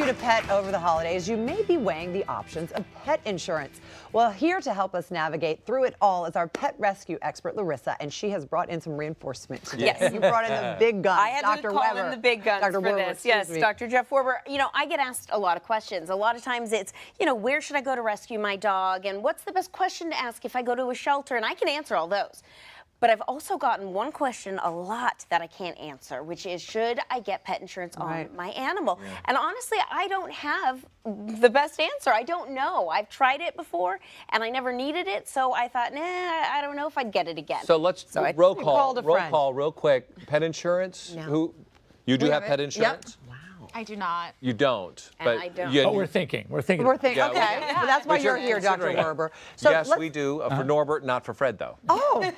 rescued a pet over the holidays, you may be weighing the options of pet insurance. Well, here to help us navigate through it all is our pet rescue expert, Larissa, and she has brought in some reinforcement today. Yes. You brought in the big guns, I had Dr. to call Werber. in the big guns Dr. for Werber, this. Yes, me. Dr. Jeff Werber. You know, I get asked a lot of questions. A lot of times it's, you know, where should I go to rescue my dog? And what's the best question to ask if I go to a shelter? And I can answer all those. But I've also gotten one question a lot that I can't answer, which is, should I get pet insurance on my animal? Yeah. And honestly, I don't have the best answer. I don't know. I've tried it before, and I never needed it, so I thought, nah, I don't know if I'd get it again. So let's roll call real quick. Pet insurance? No. Who? You do have pet insurance? Yep. Wow. I do not. You don't. And but I don't. You, But we're thinking. We're thinking. Yeah, Okay. yeah. Well, that's why But you're you're here, Dr. considering it. Werber. So yes, we do. For Norbert, not for Fred, though. Oh.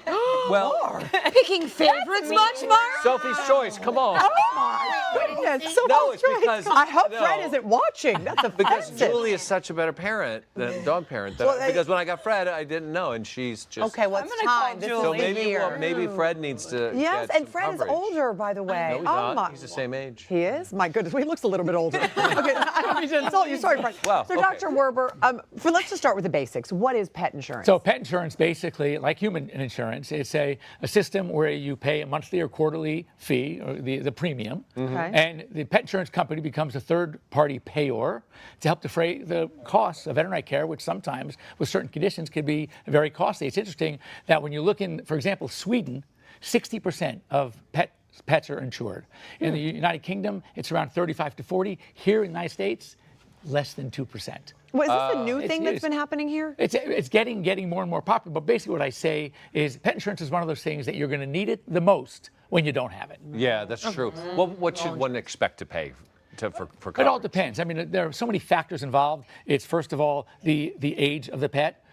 Well, Picking favorites much, Mark? Sophie's choice. Come on. Oh, my goodness. So No, it's because- I hope no. Fred isn't watching. That's Because offensive. Julie is such a better parent than dog parent. Because when I got Fred, I didn't know, and she's just. Okay, what's I'm gonna call time? This Julie. So is the maybe year. maybe Fred needs to. Yes, get and some Fred is coverage. older, by the way. No, he's oh not. He's the same age. He is? My goodness, well, he looks a little bit older. Okay, I don't mean to insult you. Sorry, Fred. Well, so, okay. Dr. Werber, let's just start with the basics. What is pet insurance? So pet insurance, basically, like human insurance, it's a system where you pay a monthly or quarterly fee, or the premium, and the pet insurance company becomes a third-party payor to help defray the costs of veterinary care, which sometimes, with certain conditions, can be very costly. It's interesting that when you look in, for example, Sweden, 60% of pets are insured. In the United Kingdom, it's around 35 to 40. Here in the United States, less than 2%. Well, is this a new thing that's it's- been happening here? It's getting more and more popular. But basically what I say is pet insurance is one of those things that you're going to need it the most when you don't have it. Yeah, that's true. What should one expect to pay for coverage? It all depends. I mean, there are so many factors involved. It's first of all the age of the pet,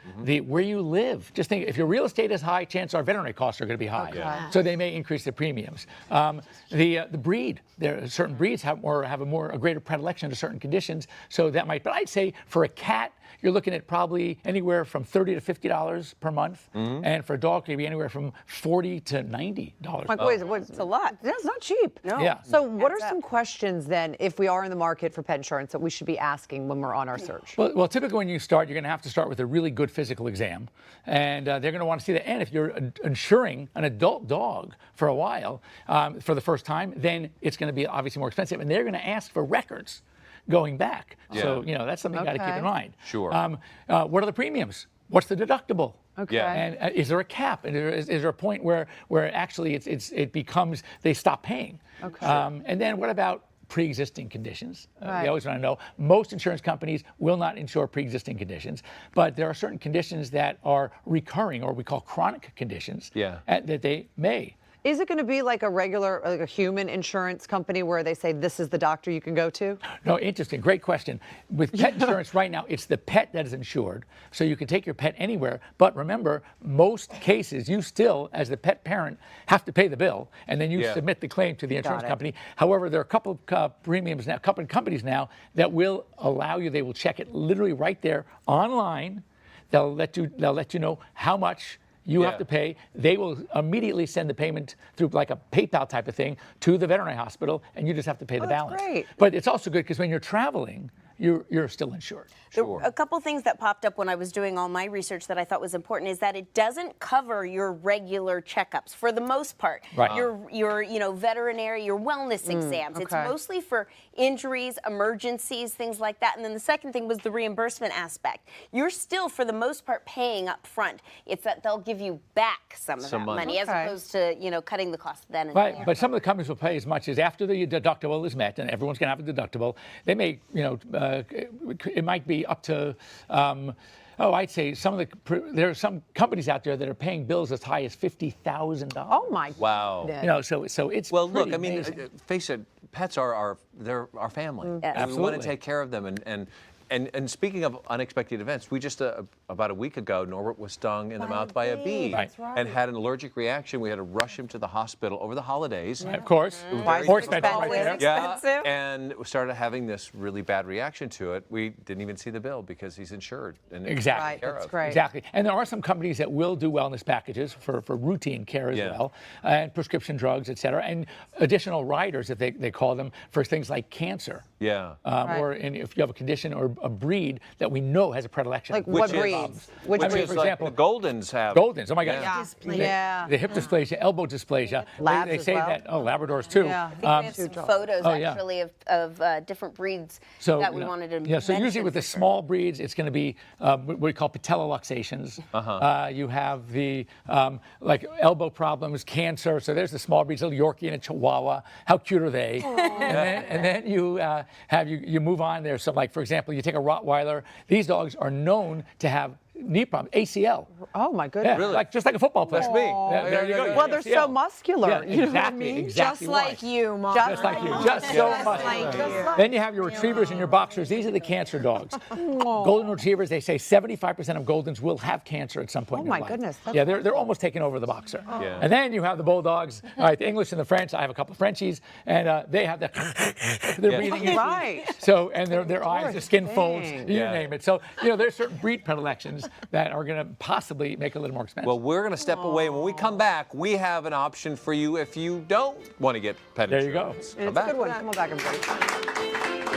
where you live. Just think, if your real estate is high, chances are veterinary costs are going to be high. Okay. So they may increase the premiums. The breed. There are certain breeds have a greater predilection to certain conditions. So that might. But I'd say for a cat, you're looking at probably anywhere from $30 to $50 per month, and for a dog, maybe anywhere from $40 to $90. Like, it's a lot. That's not cheap. No. Yeah. So what are Adds up. some questions then, if we are in the market for pet insurance, that we should be asking when we're on our search? Well, typically when you start, you're going to have to start with a really good physical exam, and they're going to want to see that. And if you're insuring an adult dog for a while, for the first time, then it's going to be obviously more expensive, and they're going to ask for records going back. Yeah. So, you know, that's something you got to keep Okay. in mind. Sure. What are the premiums? What's the deductible? Okay. Yeah. And is there a cap? And is there a point where actually it becomes they stop paying? Okay. And then what about pre-existing conditions? Right. They always want to know. Most insurance companies will not insure pre-existing conditions, but there are certain conditions that are recurring, or we call chronic conditions, that they may. Is it going to be like a regular, like a human insurance company where they say this is the doctor you can go to? No, interesting. Great question. With pet insurance right now, it's the pet that is insured. So you can take your pet anywhere. But remember, most cases, you still, as the pet parent, have to pay the bill. And then you submit the claim to the insurance Got it. company. However, there are a couple of premiums now, a couple of companies now that will allow you, they will check it literally right there online. They'll let you know how much you have to pay. They will immediately send the payment through like a PayPal type of thing to the veterinary hospital, and you just have to pay the that's balance. great. But it's also good because when you're traveling, you're still insured. A couple things that popped up when I was doing all my research that I thought was important is that it doesn't cover your regular checkups for the most part. Right. Your veterinary, your wellness exams. It's okay. mostly for injuries, emergencies, things like that. And then the second thing was the reimbursement aspect. You're still, for the most part, paying up front. It's that they'll give you back some of that money as Okay. opposed to, cutting the cost then and Right, there. but some of the companies will pay as much as after the deductible is met, and everyone's going to have a deductible. They may, it might be up to, I'd say there are some companies out there that are paying bills as high as $50,000. Oh my Wow. goodness. So it's Well, look, pretty I mean, amazing. face it, pets are our family. Yes. And we want to Absolutely. take care of them. And speaking of unexpected events, we just about a week ago, Norbert was stung in the mouth by a bee Right. and had an allergic reaction. We had to rush him to the hospital over the holidays. Right, of course. More expensive right there. Yeah, and we started having this really bad reaction to it. We didn't even see the bill because he's insured. And Exactly. Right, that's great. Exactly. And there are some companies that will do wellness packages for routine care as well, and prescription drugs, et cetera, and additional riders, if they call them, for things like cancer. Yeah. Or if you have a condition or a breed that we know has a predilection. Like what Which is- breeds? Which Which breed, is for like example, the Goldens have. Goldens, oh my God. Yeah. Dysplasia. The hip dysplasia, elbow dysplasia. Labs they as say well? that, Labradors too. Yeah. I think we have some photos Oh, yeah. actually of different breeds that we wanted to so usually mention with the for sure. small breeds, it's going to be what we call patella luxations. You have the like elbow problems, cancer. So there's the small breeds, a little Yorkie and a Chihuahua. How cute are they? And then you you move on there. So like for example, you take a Rottweiler. These dogs are known to have knee problems, ACL. Oh my goodness. Yeah, like just like a football player. That's me. There you go. Well, they're so muscular. Yeah, You know what I exactly, mean? exactly. Just like you, Mom. Just like you, just so much. like you. Then you have your retrievers and your boxers. These are the cancer dogs. Golden retrievers, they say 75% of Goldens will have cancer at some point in Oh, their my life. goodness, that's Yeah, they're almost taking over the boxer. Yeah. And then you have the Bulldogs, all right, the English and the French. I have a couple of Frenchies, and they have the their breathing issues. Right. So, and their eyes, their skin folds, thing. you Yeah. name it. So, there's certain breed predilections that are going to possibly make it a little more expensive. Well, we're going to step away. When we come back, we have an option for you if you don't want to get pet There you go. insurance. And Come it's a good back. one. Come on back, everybody.